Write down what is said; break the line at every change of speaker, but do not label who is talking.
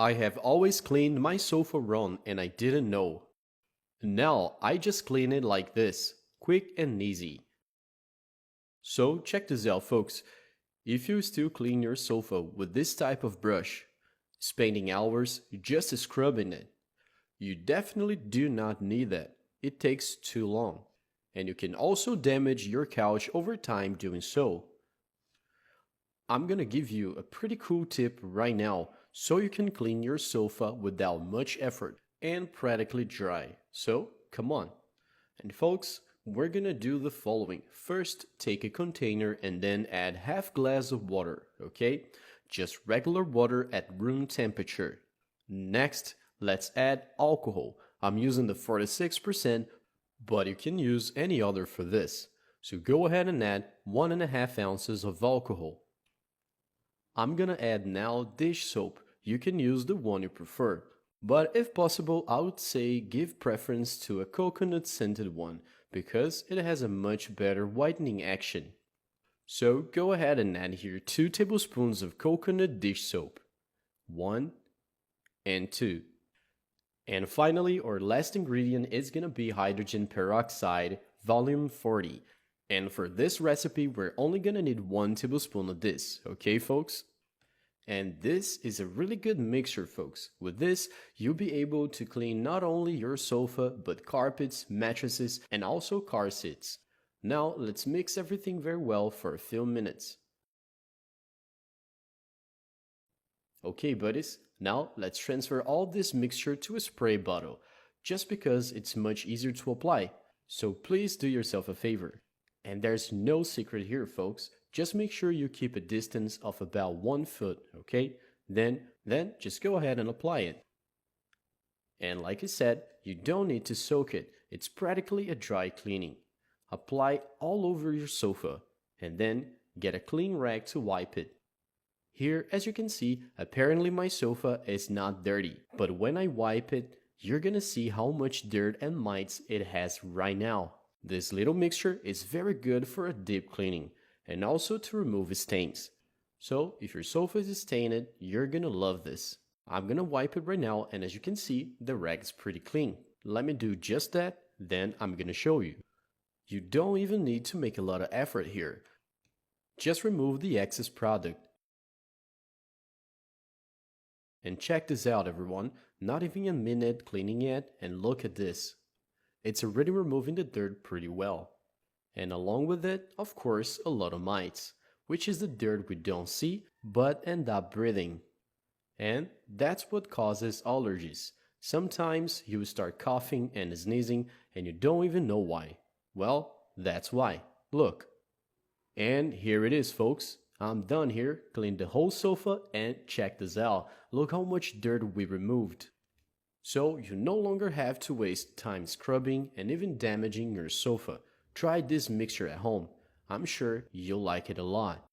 I have always cleaned my sofa wrong and I didn't know. Now I just clean it like this, quick and easy. So check this out folks, if you still clean your sofa with this type of brush, spending hours just scrubbing it, you definitely do not need that. It takes too long. And you can also damage your couch over time doing so. I'm gonna give you a pretty cool tip right now so you can clean your sofa without much effort and practically dry. So come on. And folks, we're gonna do the following. First, take a container and then add half glass of water, okay? Just regular water at room temperature. Next, let's add alcohol. I'm using the 46%, but you can use any other for this. So go ahead and add 1.5 ounces of alcohol. I'm gonna add now dish soap. You can use the one you prefer. But if possible, I would say give preference to a coconut scented one because it has a much better whitening action. So go ahead and add here 2 tablespoons of coconut dish soap. 1 and 2. And finally, our last ingredient is gonna be hydrogen peroxide, volume 40. And for this recipe, we're only gonna need 1 tablespoon of this, okay folks? And this is a really good mixture folks. With this, you'll be able to clean not only your sofa, but carpets, mattresses, and also car seats. Now, let's mix everything very well for a few minutes. Okay buddies, now let's transfer all this mixture to a spray bottle, just because it's much easier to apply. So please do yourself a favor. And there's no secret here folks, just make sure you keep a distance of about 1 foot, okay? Then just go ahead and apply it. And like I said, you don't need to soak it, it's practically a dry cleaning. Apply all over your sofa, and then get a clean rag to wipe it. Here, as you can see, apparently my sofa is not dirty, but when I wipe it, you're gonna see how much dirt and mites it has right now. This little mixture is very good for a deep cleaning, and also to remove stains. So, if your sofa is stained, you're gonna love this. I'm gonna wipe it right now, and as you can see, the rag is pretty clean. Let me do just that, then I'm gonna show you. You don't even need to make a lot of effort here. Just remove the excess product. And check this out everyone, not even a minute cleaning it, and look at this. It's already removing the dirt pretty well. And along with it, of course, a lot of mites, which is the dirt we don't see, but end up breathing. And that's what causes allergies. Sometimes you start coughing and sneezing and you don't even know why. Well, that's why. Look. And here it is folks. I'm done here, cleaned the whole sofa, and check this out. Look how much dirt we removed. So you no longer have to waste time scrubbing and even damaging your sofa. Try this mixture at home. I'm sure you'll like it a lot.